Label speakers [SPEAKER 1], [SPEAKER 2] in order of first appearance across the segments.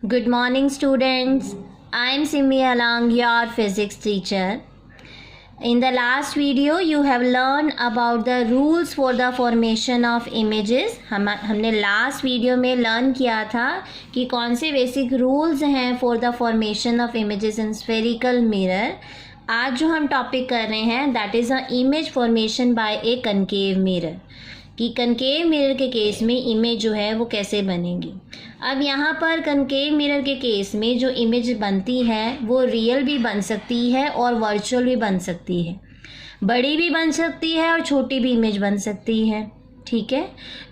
[SPEAKER 1] Good morning, students. I am Simmi Alang, your physics teacher. In the last video, you have learned about the rules for the formation of images. हमने last video में learn किया था कि कौन से basic rules हैं for the formation of images in spherical mirror. आज जो हम टॉपिक कर रहे हैं that is a image formation by a concave mirror. कि कनकेव मिरर के केस में इमेज जो है वो कैसे बनेगी। अब यहाँ पर कनकेव मिरर के केस में जो इमेज बनती है वो रियल भी बन सकती है और वर्चुअल भी बन सकती है, बड़ी भी बन सकती है और छोटी भी इमेज बन सकती है। ठीक है,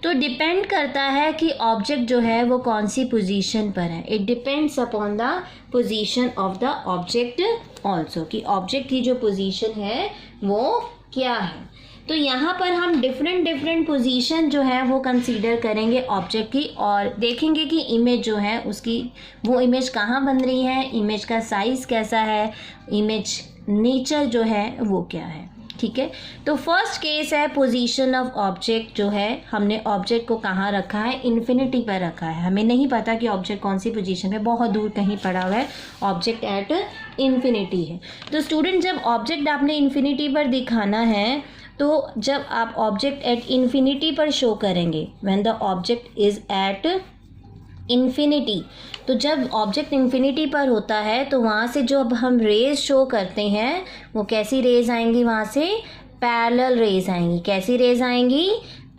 [SPEAKER 1] तो डिपेंड करता है कि ऑब्जेक्ट जो है वो कौन सी पोजीशन पर है। It depends upon the position of the object also, कि ऑब्जेक्ट की जो पोजीशन है वो क्या है। तो यहाँ पर हम डिफरेंट पोजीशन जो है वो कंसीडर करेंगे ऑब्जेक्ट की और देखेंगे कि इमेज जो है उसकी वो इमेज कहाँ बन रही है, इमेज का साइज़ कैसा है, इमेज नेचर जो है वो क्या है। ठीक है, तो फर्स्ट केस है पोजीशन ऑफ ऑब्जेक्ट। जो है हमने ऑब्जेक्ट को कहाँ रखा है, इन्फिनिटी पर रखा है। हमें नहीं पता कि ऑब्जेक्ट कौन सी पोजीशन पे, बहुत दूर कहीं पड़ा हुआ है, ऑब्जेक्ट एट इन्फिनिटी है। तो स्टूडेंट जब ऑब्जेक्ट आपने इन्फिनिटी पर दिखाना है तो जब आप ऑब्जेक्ट एट इन्फिनिटी पर शो करेंगे, when the object is at infinity, तो जब ऑब्जेक्ट इन्फिनिटी पर होता है तो वहाँ से जो अब हम रेज शो करते हैं वो कैसी रेज आएंगी, वहाँ से पैरेलल रेज आएंगी। कैसी रेज आएंगी,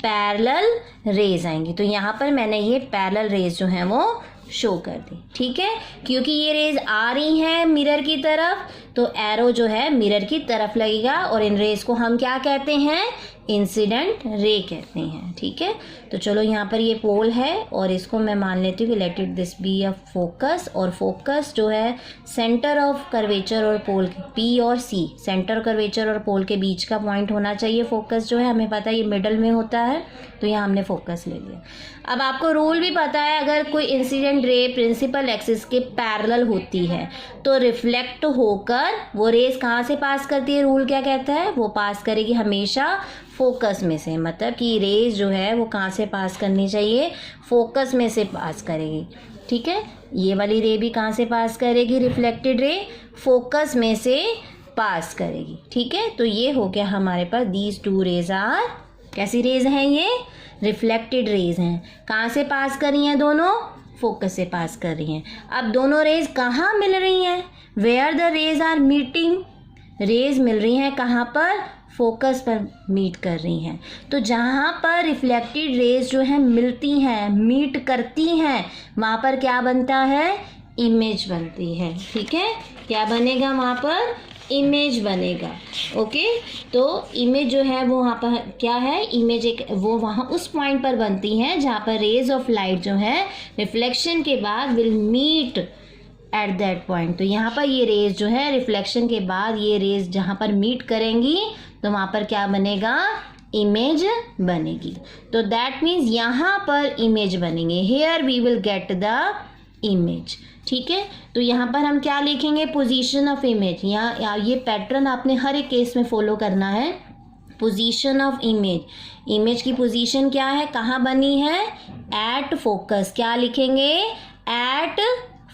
[SPEAKER 1] पैरेलल रेज आएंगी। तो यहाँ पर मैंने ये पैरेलल रेज जो है वो शो कर दी। ठीक है, क्योंकि ये रेज आ रही हैं मिरर की तरफ तो एरो जो है मिरर की तरफ लगेगा और इन रेज को हम क्या कहते हैं, इंसिडेंट रे कहते हैं। ठीक है, तो चलो यहाँ पर ये पोल है और इसको मैं मान लेती हूँ कि let it this be a focus, और फोकस जो है सेंटर ऑफ कर्वेचर और पोल पी और सी, सेंटर कर्वेचर और पोल के बीच का पॉइंट होना चाहिए फोकस जो है। हमें पता है ये मिडल में होता है, तो यहाँ हमने फोकस ले लिया। अब आपको रूल भी पता है, अगर कोई इंसिडेंट रे प्रिंसिपल एक्सिस के पैरेलल होती है तो रिफ्लेक्ट होकर वो रेज कहाँ से पास करती है, रूल क्या कहता है, वो पास करेगी हमेशा फोकस में से। मतलब कि रेज जो है वो कहाँ से पास करनी चाहिए, फोकस में से पास करेगी। ठीक है, ये वाली रे भी कहाँ से पास करेगी, रिफ्लेक्टेड रे फोकस में से पास करेगी। ठीक है, तो ये हो गया हमारे पास दीज टू रेज आर, कैसी रेज हैं ये, रिफ्लेक्टेड रेज हैं। कहाँ से पास कर रही हैं, दोनों फोकस से पास कर रही हैं। अब दोनों रेज कहाँ मिल रही हैं, where the rays are meeting, rays मिल रही हैं कहाँ पर, फोकस पर मीट कर रही हैं। तो जहाँ पर रिफ्लेक्टेड रेज जो है मिलती हैं, मीट करती हैं, वहाँ पर क्या बनता है, इमेज बनती है। ठीक है, क्या बनेगा वहाँ पर, इमेज बनेगा। ओके, तो इमेज जो है वो वहाँ पर क्या है, इमेज एक वो वहाँ उस पॉइंट पर बनती है जहाँ पर रेज ऑफ लाइट जो है रिफ्लेक्शन के बाद will meet at that point. तो यहाँ पर ये रेज जो है रिफ्लेक्शन के बाद ये रेज जहाँ पर मीट करेंगी तो वहाँ पर क्या बनेगा, इमेज बनेगी। तो दैट मीन्स यहाँ पर इमेज बनेंगे, here we will get the image. ठीक है, तो यहाँ पर हम क्या लिखेंगे, पोजीशन ऑफ इमेज। यहाँ ये पैटर्न आपने हर एक केस में फॉलो करना है। पोजीशन ऑफ इमेज, इमेज की पोजीशन क्या है, कहाँ बनी है, एट फोकस। क्या लिखेंगे, एट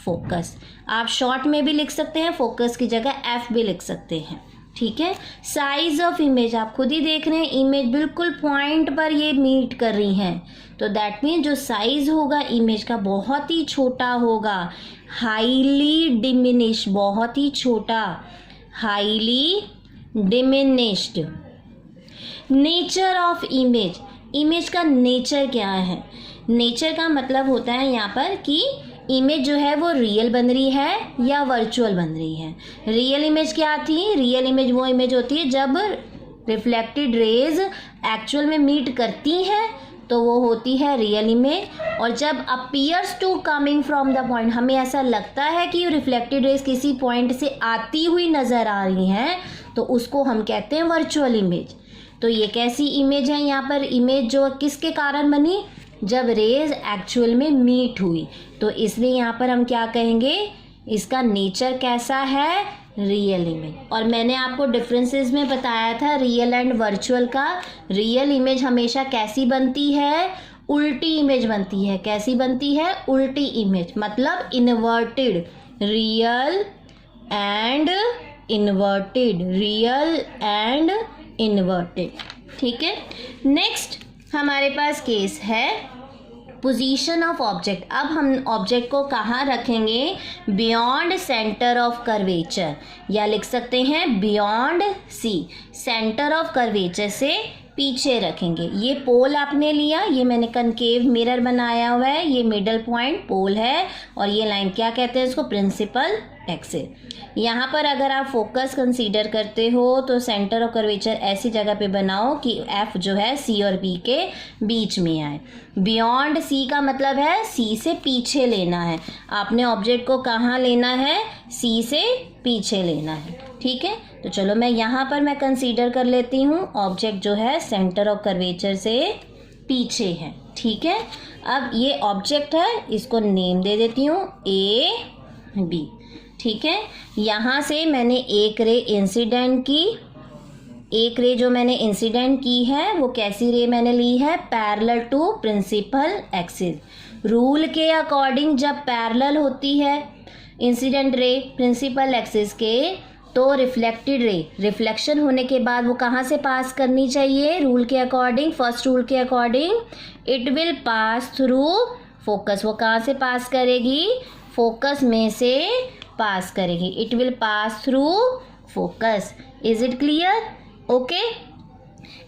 [SPEAKER 1] फोकस। आप शॉर्ट में भी लिख सकते हैं, फोकस की जगह एफ भी लिख सकते हैं। ठीक है, साइज ऑफ इमेज आप खुद ही देख रहे हैं, इमेज बिल्कुल पॉइंट पर ये मीट कर रही हैं, तो दैट मीन्स जो साइज होगा इमेज का बहुत ही छोटा होगा, हाईली डिमिनिश, बहुत ही छोटा, highly diminished. Nature of image, image का नेचर क्या है, नेचर का मतलब होता है यहाँ पर कि इमेज जो है वो रियल बन रही है या वर्चुअल बन रही है। रियल इमेज क्या थी, रियल इमेज वो इमेज होती है जब रिफ्लेक्टेड रेज एक्चुअल में मीट करती हैं तो वो होती है रियल इमेज, और जब appears to coming from the point, हमें ऐसा लगता है कि रिफ्लेक्टेड रेज किसी पॉइंट से आती हुई नज़र आ रही हैं तो उसको हम कहते हैं वर्चुअल इमेज। तो ये कैसी इमेज है, यहाँ पर इमेज जो किसके कारण बनी, जब रेज एक्चुअल में मीट हुई, तो इसलिए यहाँ पर हम क्या कहेंगे, इसका नेचर कैसा है, रियल इमेज। और मैंने आपको डिफरेंसेस में बताया था रियल एंड वर्चुअल का। रियल इमेज हमेशा कैसी बनती है, उल्टी इमेज बनती है। कैसी बनती है? उल्टी इमेज, मतलब inverted, real and inverted, real and inverted. ठीक है, नेक्स्ट हमारे पास केस है पोजीशन ऑफ ऑब्जेक्ट। अब हम ऑब्जेक्ट को कहाँ रखेंगे? बियॉन्ड सेंटर ऑफ कर्वेचर, या लिख सकते हैं beyond C, centre of curvature से पीछे रखेंगे। ये पोल आपने लिया, ये मैंने कनकेव मिरर बनाया हुआ है, ये मिडल पॉइंट पोल है, और ये लाइन क्या कहते हैं इसको? Principal axis. यहाँ पर अगर आप फोकस कंसीडर करते हो तो सेंटर ऑफ कर्वेचर ऐसी जगह पे बनाओ कि एफ जो है सी और बी के बीच में आए। बियॉन्ड सी का मतलब है सी से पीछे लेना है। आपने ऑब्जेक्ट को कहाँ लेना है? सी से पीछे लेना है। ठीक है, तो चलो मैं यहाँ पर मैं कंसीडर कर लेती हूँ ऑब्जेक्ट जो है सेंटर ऑफ कर्वेचर से पीछे है। ठीक है, अब ये ऑब्जेक्ट है, इसको नेम दे देती हूँ ए बी। ठीक है, यहाँ से मैंने एक रे इंसिडेंट की, एक रे जो मैंने इंसिडेंट की है वो कैसी रे मैंने ली है? Parallel to principal axis. Rule के अकॉर्डिंग जब पैरेलल होती है इंसिडेंट रे प्रिंसिपल एक्सिस के, तो रिफ्लेक्टेड रे, रिफ्लेक्शन होने के बाद वो कहाँ से पास करनी चाहिए? रूल के अकॉर्डिंग, फर्स्ट रूल के according it will pass through focus. वो कहाँ से पास करेगी? फोकस में से पास करेगी। It will pass through focus. Is it clear? Okay,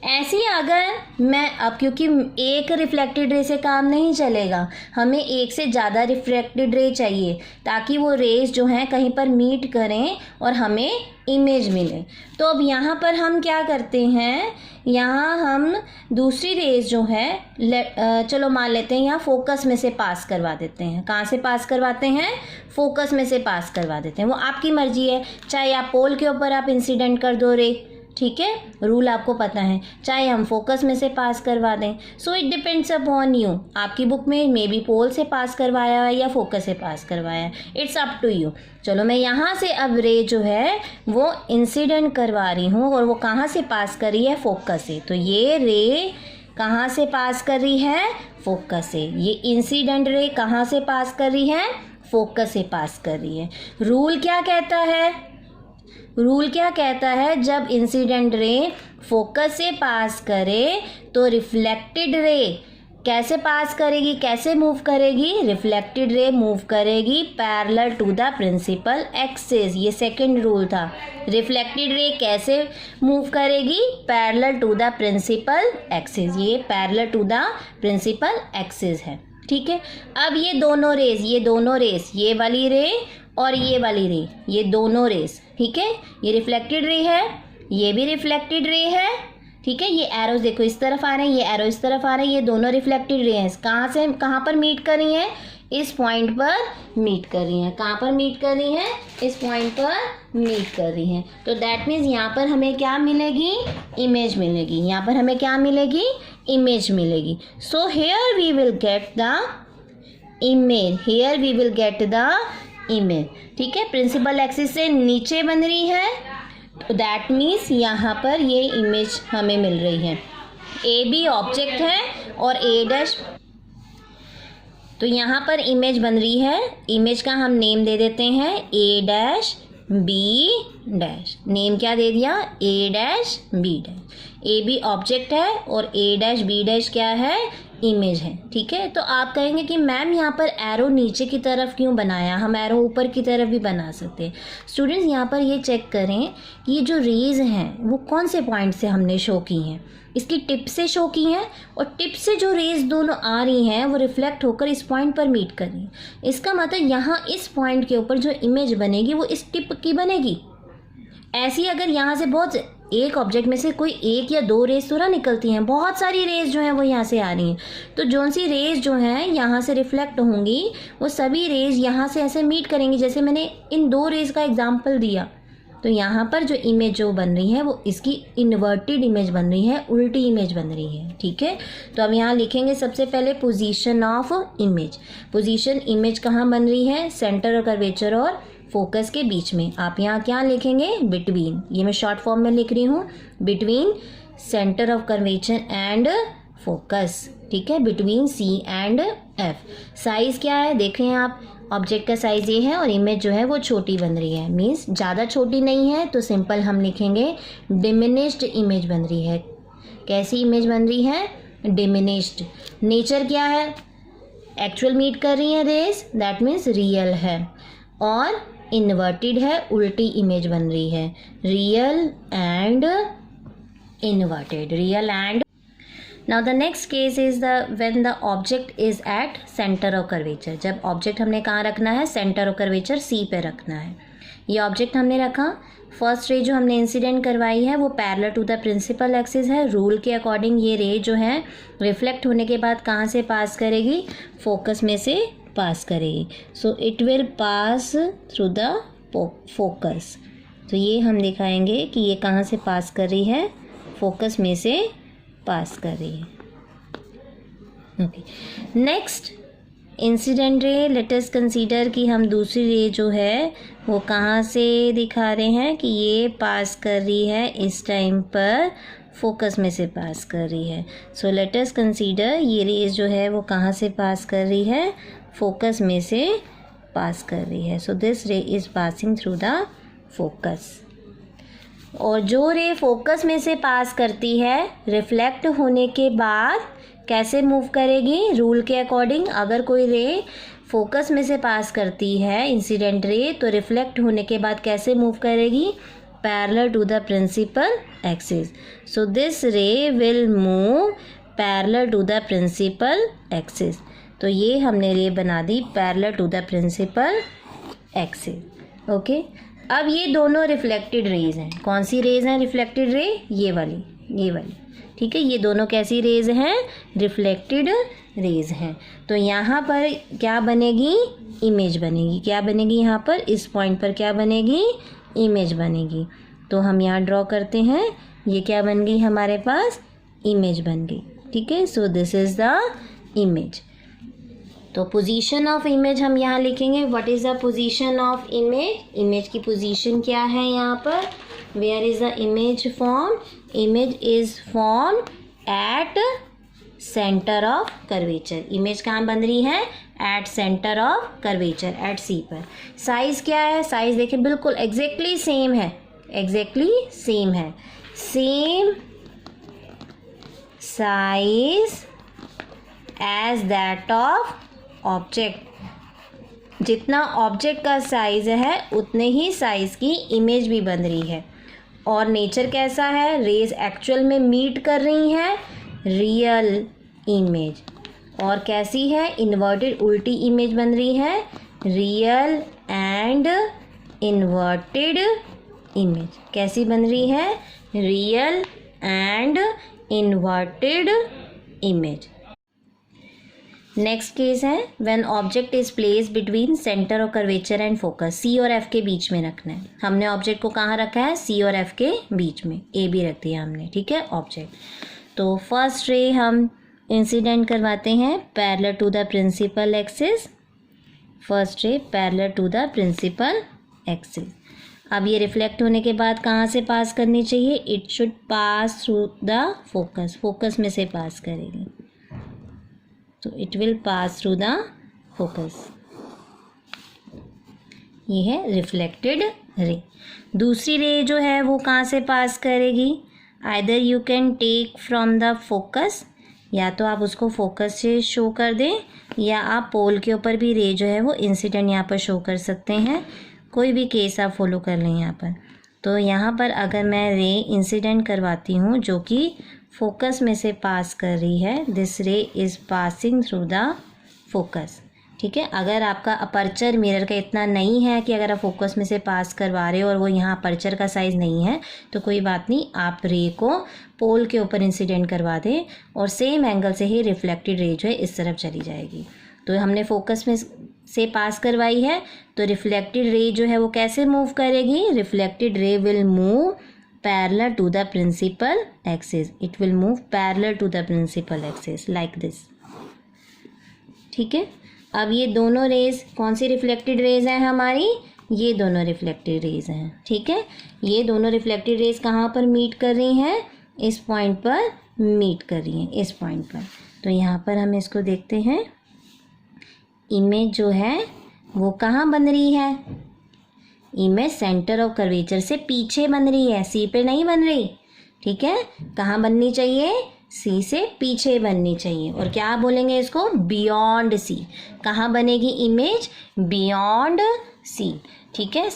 [SPEAKER 1] ऐसी अगर मैं अब, क्योंकि एक रिफ्लेक्टेड रे से काम नहीं चलेगा, हमें एक से ज़्यादा रिफ्लेक्टेड रे चाहिए ताकि वो रेज जो हैं कहीं पर मीट करें और हमें इमेज मिले। तो अब यहाँ पर हम क्या करते हैं, यहाँ हम दूसरी रेज जो है चलो मान लेते हैं यहाँ फोकस में से पास करवा देते हैं। कहाँ से पास करवाते हैं? फोकस में से पास करवा देते हैं। वो आपकी मर्जी है, चाहे आप पोल के ऊपर आप इंसिडेंट कर दो रे, ठीक है, रूल आपको पता है, चाहे हम फोकस में से पास करवा दें। So it depends upon you. आपकी बुक में मे बी पोल से पास करवाया है या फोकस से पास करवाया है, इट्स अप टू यू। चलो मैं यहाँ से अब रे जो है वो इंसिडेंट करवा रही हूँ, और वो कहाँ से पास कर रही है? फोकस से। तो ये रे कहाँ से पास कर रही है? फोकस से। ये इंसिडेंट रे कहाँ से पास कर रही है? फोकस से पास कर रही है। रूल क्या कहता है? रूल क्या कहता है? जब इंसिडेंट रे फोकस से पास करे तो रिफ्लेक्टेड रे कैसे पास करेगी, कैसे मूव करेगी? रिफ्लेक्टेड रे मूव करेगी parallel to the principal axis. ये सेकंड रूल था। रिफ्लेक्टेड रे कैसे मूव करेगी? Parallel to the principal axis. ये parallel to the principal axis है। ठीक है, अब ये दोनों रेस, ये वाली रे और ये वाली रे, ये दोनों रेस, ठीक है, ये रिफ्लेक्टेड रे है, ये भी रिफ्लेक्टेड रे है। ठीक है, ये एरोज देखो इस तरफ आ रहे हैं, ये एरो इस तरफ आ रहे हैं, ये दोनों रिफ्लेक्टेड रे हैं। कहाँ से कहाँ पर मीट कर रही हैं? इस पॉइंट पर मीट कर रही हैं। कहाँ पर मीट कर रही हैं? इस पॉइंट पर मीट कर रही हैं। तो दैट मीन्स यहाँ पर हमें क्या मिलेगी? इमेज मिलेगी। यहाँ पर हमें क्या मिलेगी? इमेज मिलेगी। So here we will get the image, here we will get the image. ठीक है, प्रिंसिपल एक्सिस से नीचे बन रही है, तो दैट मीन्स यहाँ पर ये इमेज हमें मिल रही है। ए बी ऑब्जेक्ट है और ए डैश, तो यहाँ पर इमेज बन रही है। इमेज का हम नेम दे देते हैं A dash B dash. Name क्या दे दिया? A dash B dash. A B object है और ए डैश बी डैश क्या है? इमेज है। ठीक है, तो आप कहेंगे कि मैम यहाँ पर एरो नीचे की तरफ क्यों बनाया? हम एरो ऊपर की तरफ भी बना सकते हैं। स्टूडेंट्स यहाँ पर ये चेक करें कि ये जो रेज हैं वो कौन से पॉइंट से हमने शो की हैं। इसकी टिप से शो की हैं, और टिप से जो रेज दोनों आ रही हैं वो रिफ्लेक्ट होकर इस पॉइंट पर मीट कर रही हैं। इसका मतलब यहाँ इस पॉइंट के ऊपर जो इमेज बनेगी वो इस टिप की बनेगी। ऐसी अगर यहाँ से बहुत एक ऑब्जेक्ट में से कोई एक या दो रेज थोड़ा निकलती हैं, बहुत सारी रेज जो हैं वो यहाँ से आ रही हैं, तो जौन सी रेज जो हैं यहाँ से रिफ्लेक्ट होंगी वो सभी रेज यहाँ से ऐसे मीट करेंगी। जैसे मैंने इन दो रेज का एग्जांपल दिया, तो यहाँ पर जो इमेज जो बन रही है वो इसकी इन्वर्टेड इमेज बन रही है, उल्टी इमेज बन रही है। ठीक है, तो अब यहाँ लिखेंगे सबसे पहले position of image. Position image कहाँ बन रही है? सेंटर और कर्वेचर और फोकस के बीच में। आप यहाँ क्या लिखेंगे? बिटवीन। ये मैं शॉर्ट फॉर्म में लिख रही हूँ, between centre of curvature and focus. ठीक है, between C and F. Size क्या है देख रहे हैं आप, ऑब्जेक्ट का साइज़ ये है और इमेज जो है वो छोटी बन रही है, मीन्स ज़्यादा छोटी नहीं है, तो सिंपल हम लिखेंगे डिमिनिश्ड इमेज बन रही है। कैसी इमेज बन रही है? डिमिनिश्ड। नेचर क्या है? एक्चुअल मीट कर रही है रेज, दैट मीन्स रियल है। और इन्वर्टेड है, उल्टी इमेज बन रही है, real and inverted, real and now the next case is the when the object is at center of curvature। जब ऑब्जेक्ट हमने कहाँ रखना है? सेंटर ऑफ कर्वेचर सी पे रखना है। ये ऑब्जेक्ट हमने रखा, फर्स्ट रे जो हमने इंसिडेंट करवाई है वो parallel to the principal axis है। रूल के अकॉर्डिंग ये रे जो है रिफ्लेक्ट होने के बाद कहाँ से पास करेगी? फोकस में से पास करेगी। So it will pass through the focus. तो ये हम दिखाएंगे कि ये कहाँ से पास कर रही है? फोकस में से पास कर रही है। Okay, next incident ray, let us consider कि हम दूसरी रे जो है वो कहाँ से दिखा रहे हैं कि ये पास कर रही है इस टाइम पर फोकस में से पास कर रही है। सो लेट अस कंसीडर ये रेज जो है वो कहाँ से पास कर रही है? फोकस में से पास कर रही है। सो दिस रे is passing through the focus. और जो रे फोकस में से पास करती है रिफ्लेक्ट होने के बाद कैसे मूव करेगी? रूल के अकॉर्डिंग अगर कोई रे फोकस में से पास करती है इंसिडेंट रे, तो रिफ्लेक्ट होने के बाद कैसे मूव करेगी? Parallel to the principal axis. So this ray will move parallel to the principal axis. तो ये हमने रे बना दी parallel to the principal axis. Okay, अब ये दोनों रिफ्लेक्टेड रेज हैं। कौन सी रेज हैं रिफ्लेक्टेड रे? ये वाली, ठीक है। ये दोनों कैसी रेज हैं? रिफ्लेक्टेड रेज हैं। तो यहाँ पर क्या बनेगी? इमेज बनेगी। क्या बनेगी यहाँ पर? इस पॉइंट पर क्या बनेगी? इमेज बनेगी। तो हम यहाँ ड्रॉ करते हैं, ये क्या बन गई हमारे पास? इमेज बन गई, ठीक है। So this is the image. तो पोजीशन ऑफ इमेज हम यहाँ लिखेंगे। What is the position of image? Image की पोजीशन क्या है यहाँ पर? Where is the image form? Image is form at centre of curvature. Image कहाँ बन रही है? At centre of curvature, at C पर। साइज़ क्या है? साइज़ देखिए बिल्कुल एग्जैक्टली सेम है, एग्जैक्टली सेम है। Same size as that of object. जितना ऑब्जेक्ट का साइज़ है उतने ही साइज़ की इमेज भी बन रही है। और नेचर कैसा है? रेज एक्चुअल में मीट कर रही हैं रियल इमेज। और कैसी है? इन्वर्टेड, उल्टी इमेज बन रही है, रियल एंड इन्वर्टेड इमेज। कैसी बन रही है? Real and inverted image. Next case है when object is place between centre of curvature and focus. C और एफ के बीच में रखना है। हमने ऑब्जेक्ट को कहाँ रखा है? सी और एफ के बीच में, ए भी रख दिया हमने, ठीक है, ऑब्जेक्ट। तो फर्स्ट रे हम इंसिडेंट करवाते हैं parallel to the principal axis. First ray parallel to the principal axis. अब ये रिफ्लेक्ट होने के बाद कहाँ से पास करनी चाहिए? It should pass through the focus. Focus में से पास करेगी, तो it will pass through the focus. ये है रिफ्लेक्टेड रे। दूसरी रे जो है वो कहाँ से पास करेगी? Either you can take from the focus, या तो आप उसको फोकस से शो कर दें, या आप पोल के ऊपर भी रे जो है वो इंसिडेंट यहाँ पर शो कर सकते हैं। कोई भी केस आप फॉलो कर लें यहाँ पर। तो यहाँ पर अगर मैं रे इंसिडेंट करवाती हूँ जो कि फोकस में से पास कर रही है, दिस रे is passing through the focus, ठीक है। अगर आपका अपर्चर मिरर का इतना नहीं है कि अगर आप फोकस में से पास करवा रहे हो और वो यहाँ अपर्चर का साइज़ नहीं है, तो कोई बात नहीं, आप रे को पोल के ऊपर इंसिडेंट करवा दें और सेम एंगल से ही रिफ्लेक्टेड रे जो है इस तरफ चली जाएगी। तो हमने फोकस में से पास करवाई है, तो रिफ्लेक्टेड रे जो है वो कैसे मूव करेगी? Reflected ray will move parallel to the principal axis. It will move parallel to the principal axis like this, ठीक है। अब ये दोनों रेज कौन सी रिफ्लेक्टेड रेज हैं हमारी? ये दोनों रिफ्लेक्टेड रेज हैं, ठीक है। ये दोनों रिफ्लेक्टेड रेज कहाँ पर मीट कर रही हैं? इस पॉइंट पर मीट कर रही हैं, इस पॉइंट पर। तो यहाँ पर हम इसको देखते हैं। इमेज जो है वो कहाँ बन रही है? इमेज सेंटर ऑफ कर्वेचर से पीछे बन रही है, सी पे नहीं बन रही। ठीक है, कहाँ बननी चाहिए? सी से पीछे बननी चाहिए। और क्या बोलेंगे इसको? Beyond C. कहाँ बनेगी इमेज? बियॉन्ड सी। ठीक है,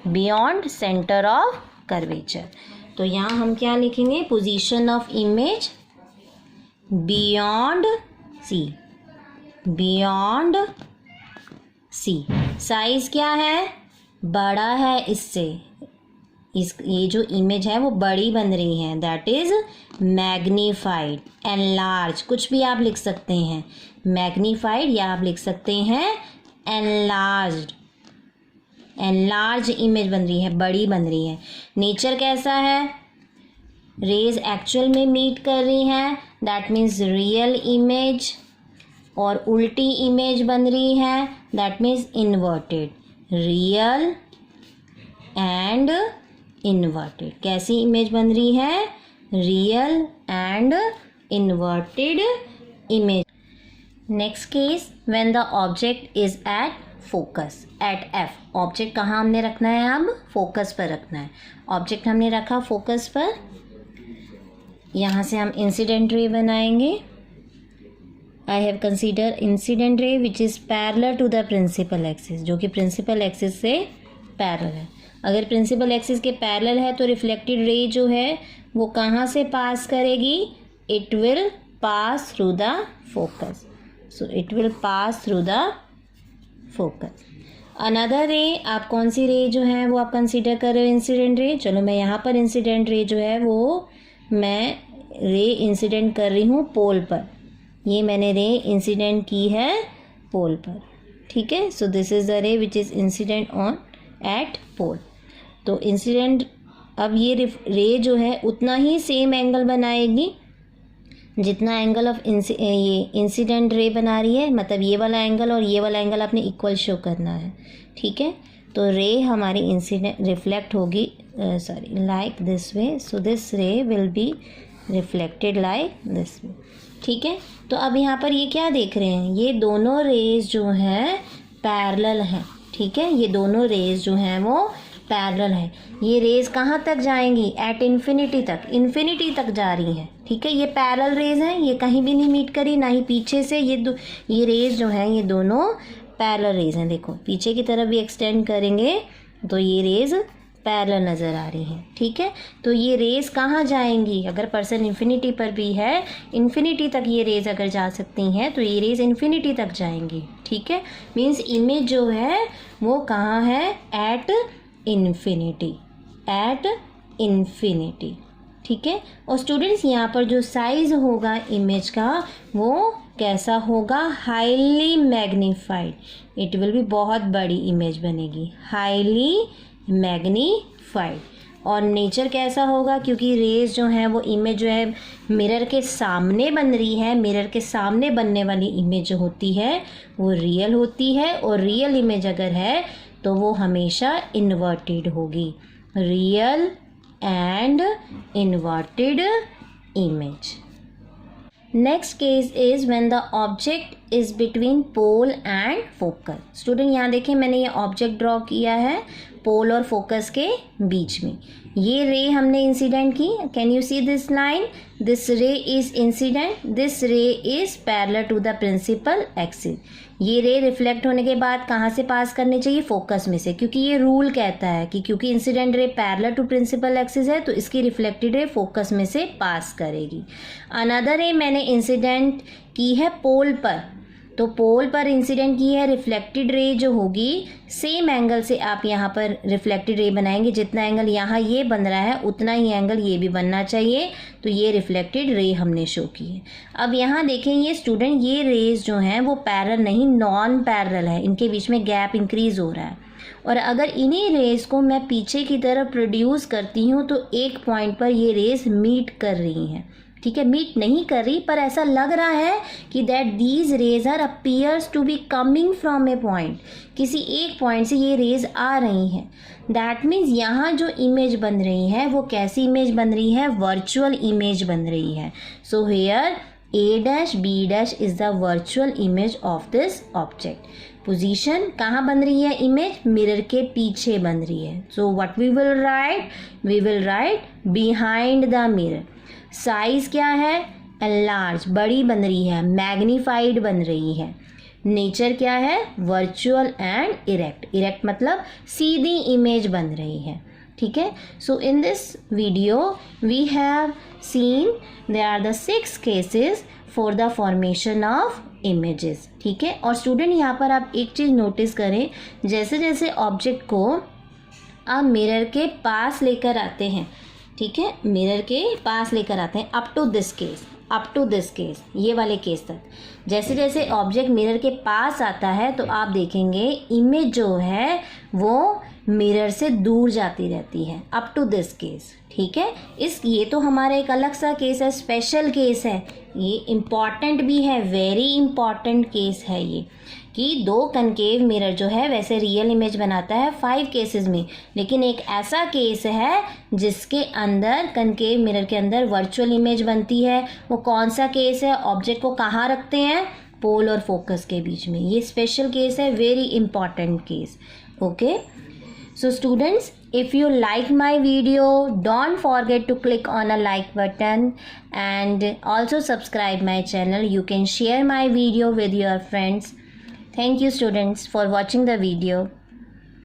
[SPEAKER 1] बियॉन्ड सेंटर ऑफ कर्वेचर। तो यहाँ हम क्या लिखेंगे? Position of image beyond C, beyond C. Size क्या है? बड़ा है इससे। ये जो इमेज है वो बड़ी बन रही है, दैट इज मैग्नीफाइड, एनलार्ज, कुछ भी आप लिख सकते हैं, मैग्नीफाइड या आप लिख सकते हैं एनलार्ज्ड। एनलार्ज इमेज बन रही है, बड़ी बन रही है। नेचर कैसा है? रेज एक्चुअल में मीट कर रही हैं, दैट मीन्स रियल इमेज। और उल्टी इमेज बन रही है, that means inverted. Real and inverted. कैसी इमेज बन रही है? Real and inverted image. Next case, when the object is at focus, at F. Object कहाँ हमने रखना है? अब फोकस पर रखना है। ऑब्जेक्ट हमने रखा फोकस पर। यहाँ से हम इंसिडेंट रे बनाएंगे। I have consider incident ray which is parallel to the principal axis, जो कि प्रिंसिपल एक्सिस से पैरेलल है। अगर प्रिंसिपल एक्सिस के पैरेलल है तो रिफ्लेक्टेड रे जो है वो कहाँ से पास करेगी? It will pass through the focus. So it will pass through the focus. Another रे, आप कौन सी रे जो है वो आप कंसीडर कर रहे हो? Incident ray. चलो मैं यहाँ पर इंसिडेंट रे जो है वो मैं रे इंसिडेंट कर रही हूँ पोल पर। ये मैंने रे इंसिडेंट की है पोल पर। ठीक है, so this is the ray which is incident on at pole. तो इंसिडेंट, अब ये रे जो है उतना ही सेम एंगल बनाएगी जितना एंगल ऑफ ये इंसिडेंट रे बना रही है। मतलब ये वाला एंगल और ये वाला एंगल आपने इक्वल शो करना है। ठीक है, तो रे हमारी इंसिडेंट रिफ्लेक्ट होगी like this way. So this ray will be reflected like this way. ठीक है, तो अब यहाँ पर ये क्या देख रहे हैं? ये दोनों रेज जो हैं पैरेलल हैं। ठीक है, ये दोनों रेज जो हैं वो पैरेलल है। ये रेज कहाँ तक जाएंगी? एट इन्फिनिटी तक, इन्फिनिटी तक जा रही हैं। ठीक है, ये पैरेलल रेज हैं, ये कहीं भी नहीं मीट करी, ना ही पीछे से। ये रेज जो हैं ये दोनों पैरेलल रेज हैं। देखो पीछे की तरफ भी एक्सटेंड करेंगे तो ये रेज पैरेलल नज़र आ रही हैं। ठीक है, तो ये रेज कहाँ जाएंगी? अगर पर्सन इन्फिनिटी पर भी है, इन्फिनिटी तक ये रेज अगर जा सकती हैं तो ये रेज इन्फिनिटी तक जाएंगी। ठीक है, मीन्स इमेज जो है वो कहाँ है? At infinity, at infinity. ठीक है, और स्टूडेंट्स यहाँ पर जो साइज होगा इमेज का वो कैसा होगा? Highly magnified. It will be, बहुत बड़ी इमेज बनेगी, हाईली मैग्नीफाइड। और नेचर कैसा होगा? क्योंकि रेज जो है वो इमेज जो है मिरर के सामने बन रही है, मिरर के सामने बनने वाली इमेज जो होती है वो रियल होती है। और रियल इमेज अगर है तो वो हमेशा इन्वर्टेड होगी, real and inverted image. Next case is when the object is between pole and focus. Student यहाँ देखें, मैंने ये ऑब्जेक्ट ड्रॉ किया है पोल और फोकस के बीच में। ये रे हमने इंसिडेंट की। Can you see this line? This ray is incident, this ray is parallel to the principal axis. ये रे रिफ्लेक्ट होने के बाद कहाँ से पास करनी चाहिए? फोकस में से, क्योंकि ये रूल कहता है कि क्योंकि incident ray parallel to principal axis है तो इसकी रिफ्लेक्टेड रे फोकस में से पास करेगी। अनदर रे मैंने इंसिडेंट की है पोल पर, तो पोल पर इंसिडेंट की है। रिफ्लेक्टेड रे जो होगी सेम एंगल से आप यहाँ पर रिफ्लेक्टेड रे बनाएंगे। जितना एंगल यहाँ ये बन रहा है उतना ही एंगल ये भी बनना चाहिए। तो ये रिफ्लेक्टेड रे हमने शो की है। अब यहाँ देखें ये स्टूडेंट, ये रेज जो हैं वो पैरेलल नहीं, नॉन पैरेलल है, इनके बीच में गैप इंक्रीज हो रहा है। और अगर इन्हीं रेज को मैं पीछे की तरफ प्रोड्यूस करती हूँ तो एक पॉइंट पर ये रेज मीट कर रही हैं। ठीक है, मीट नहीं कर रही पर ऐसा लग रहा है कि that these rays are appears to be coming from a point, किसी एक पॉइंट से ये रेज आ रही हैं। दैट मीन्स यहाँ जो इमेज बन रही है वो कैसी इमेज बन रही है? वर्चुअल इमेज बन रही है। So here A dash B dash is the virtual image of this object. Position कहाँ बन रही है इमेज? मिरर के पीछे बन रही है. So what we will write? We will write behind the mirror. Size क्या है? एनलार्ज, बड़ी बन रही है, मैग्नीफाइड बन रही है. नेचर क्या है? Virtual and erect. इरेक्ट मतलब सीधी इमेज बन रही है. ठीक है. So in this video we have seen there are the 6 cases for the formation of images. ठीक है. और स्टूडेंट यहाँ पर आप एक चीज़ नोटिस करें, जैसे जैसे ऑब्जेक्ट को आप मिरर के पास लेकर आते हैं, ठीक है, मिरर के पास लेकर आते हैं अप टू दिस केस, ये वाले केस तक, जैसे जैसे ऑब्जेक्ट मिरर के पास आता है तो आप देखेंगे इमेज जो है वो मिरर से दूर जाती रहती है अप टू दिस केस. ठीक है. ये तो हमारा एक अलग सा केस है, स्पेशल केस है, ये इम्पॉर्टेंट भी है, वेरी इम्पॉर्टेंट केस है ये, कि 2 कनकेव मिरर जो है वैसे रियल इमेज बनाता है 5 केसेस में, लेकिन एक ऐसा केस है जिसके अंदर कनकेव मिरर के अंदर वर्चुअल इमेज बनती है. वो कौन सा केस है? ऑब्जेक्ट को कहाँ रखते हैं? पोल और फोकस के बीच में. ये स्पेशल केस है, very important case. Okay. So students, if you like my video, don't forget to click on a like button and also subscribe my channel. You can share my video with your friends. Thank you students for watching the video.